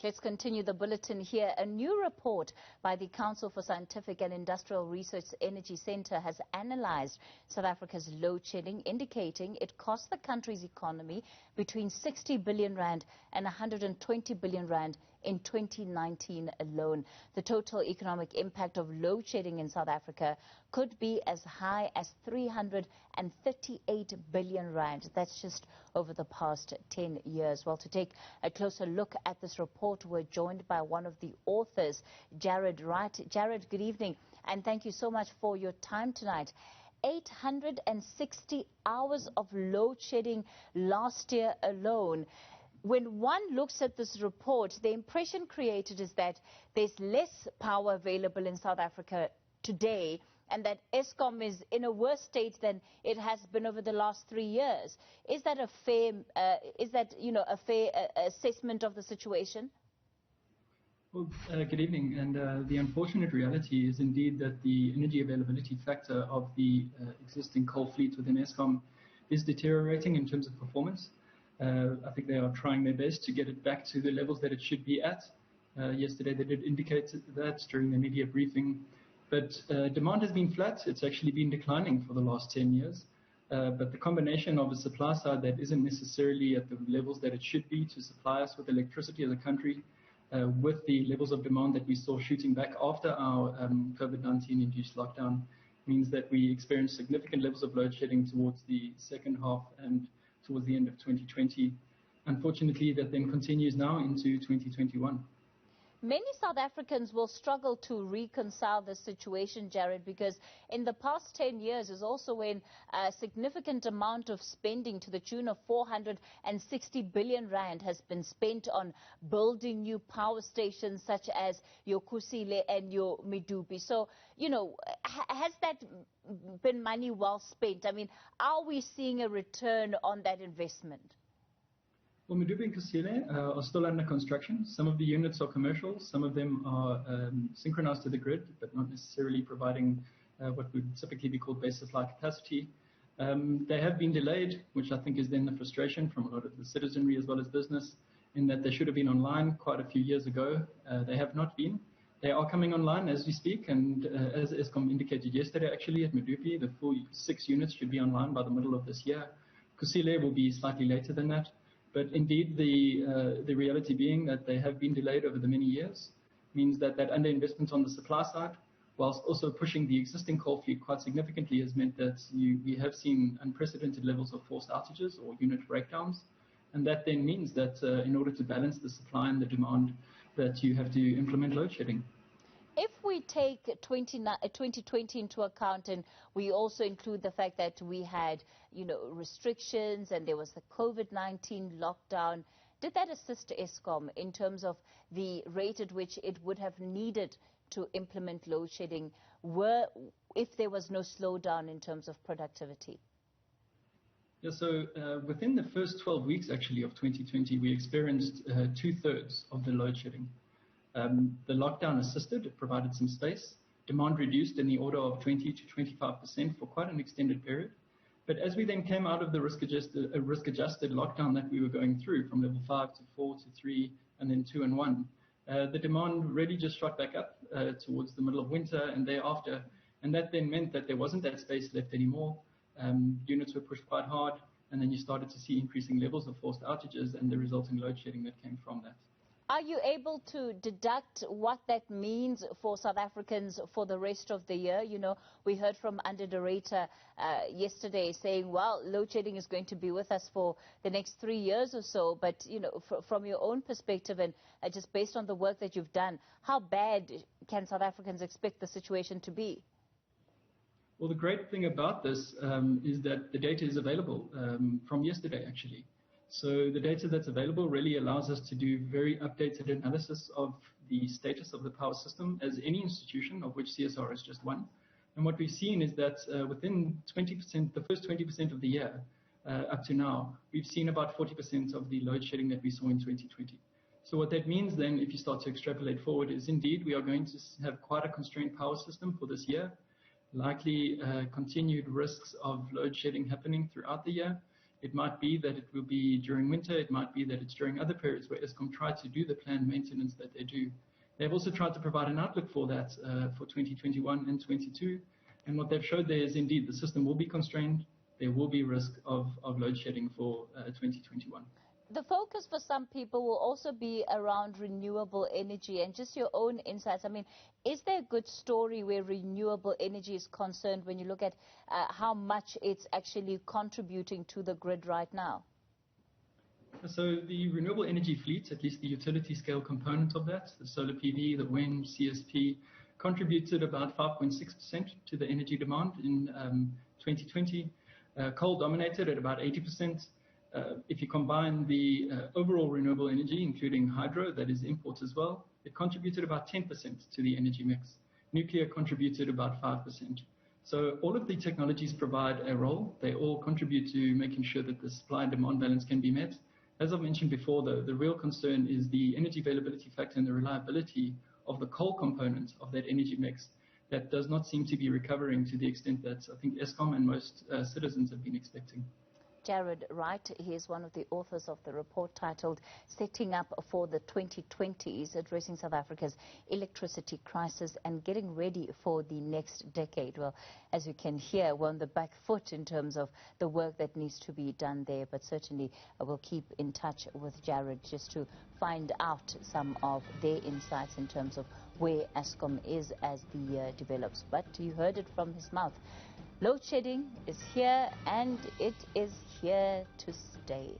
Let's continue the bulletin here. A new report by the Council for Scientific and Industrial Research Energy Centre has analysed South Africa's load shedding, indicating it cost the country's economy between 60 billion rand and 120 billion rand in 2019 alone. The total economic impact of load shedding in South Africa could be as high as 338 billion rand. That's just over the past 10 years. Well, to take a closer look at this report, we're joined by one of the authors, Jarrad Wright. Jarrad, good evening, and thank you so much for your time tonight. 860 hours of load shedding last year alone. When one looks at this report, the impression created is that there's less power available in South Africa today, and that Eskom is in a worse state than it has been over the last 3 years. Is that a fair, assessment of the situation? Well, good evening. And the unfortunate reality is indeed that the energy availability factor of the existing coal fleet within Eskom is deteriorating in terms of performance. I think they are trying their best to get it back to the levels that it should be at. Yesterday they did indicate that during the media briefing. But demand has been flat. It's actually been declining for the last 10 years. But the combination of a supply side that isn't necessarily at the levels that it should be to supply us with electricity as a country, with the levels of demand that we saw shooting back after our COVID-19 induced lockdown, means that we experienced significant levels of load shedding towards the second half and towards the end of 2020. Unfortunately, that then continues now into 2021. Many South Africans will struggle to reconcile this situation, Jarrad, because in the past 10 years is also when a significant amount of spending to the tune of 460 billion rand has been spent on building new power stations such as your Kusile and your Medupi. So, has that been money well spent? I mean, are we seeing a return on that investment? Well, Medupi and Kusile are still under construction. Some of the units are commercial. Some of them are synchronized to the grid, but not necessarily providing what would typically be called base supply capacity. They have been delayed, which I think is then the frustration from a lot of the citizenry as well as business, in that they should have been online quite a few years ago. They have not been. They are coming online as we speak, and as Eskom indicated yesterday, actually, at Medupi, the full 6 units should be online by the middle of this year. Kusile will be slightly later than that. But indeed, the reality being that they have been delayed over the many years means that underinvestment on the supply side, whilst also pushing the existing coal fleet quite significantly, has meant that we have seen unprecedented levels of forced outages or unit breakdowns. And that then means that in order to balance the supply and the demand, that you have to implement load shedding. If we take 2020 into account, and we also include the fact that we had, restrictions and there was the COVID-19 lockdown, did that assist Eskom in terms of the rate at which it would have needed to implement load shedding if there was no slowdown in terms of productivity? Yeah, so within the first 12 weeks, actually, of 2020, we experienced 2/3 of the load shedding. The lockdown assisted, it provided some space. Demand reduced in the order of 20 to 25% for quite an extended period. But as we then came out of the risk-adjusted lockdown that we were going through from level 5 to 4 to 3 and then 2 and 1, the demand really just shot back up towards the middle of winter and thereafter. And that then meant that there wasn't that space left anymore. Units were pushed quite hard, and then you started to see increasing levels of forced outages and the resulting load shedding that came from that. Are you able to deduct what that means for South Africans for the rest of the year? We heard from Under the Radar yesterday saying, well, load shedding is going to be with us for the next 3 years or so. But, from your own perspective and just based on the work that you've done, how bad can South Africans expect the situation to be? Well, the great thing about this is that the data is available from yesterday, actually. So the data that's available really allows us to do very updated analysis of the status of the power system as any institution, of which CSR is just one. And what we've seen is that within the first 20% of the year up to now, we've seen about 40% of the load shedding that we saw in 2020. So what that means then, if you start to extrapolate forward, is indeed we are going to have quite a constrained power system for this year, likely continued risks of load shedding happening throughout the year. It might be that it will be during winter. It might be that it's during other periods where Eskom try to do the planned maintenance that they do. They've also tried to provide an outlook for that for 2021 and 22. And what they've showed there is indeed the system will be constrained. There will be risk of load shedding for 2021. The focus for some people will also be around renewable energy and just your own insights. I mean, is there a good story where renewable energy is concerned when you look at how much it's actually contributing to the grid right now? So the renewable energy fleet, at least the utility scale component of that, the solar PV, the wind, CSP, contributed about 5.6% to the energy demand in 2020. Coal dominated at about 80%. If you combine the overall renewable energy, including hydro, that is imports as well, it contributed about 10% to the energy mix. Nuclear contributed about 5%. So all of the technologies provide a role. They all contribute to making sure that the supply and demand balance can be met. As I've mentioned before, though, the real concern is the energy availability factor and the reliability of the coal component of that energy mix that does not seem to be recovering to the extent that I think Eskom and most citizens have been expecting. Jarrad Wright, he is one of the authors of the report titled Setting Up for the 2020s, addressing South Africa's electricity crisis and getting ready for the next decade. Well, as you can hear, we're on the back foot in terms of the work that needs to be done there, but certainly we'll keep in touch with Jarrad just to find out some of their insights in terms of where Eskom is as the year develops. But you heard it from his mouth. Load shedding is here, and it is here to stay.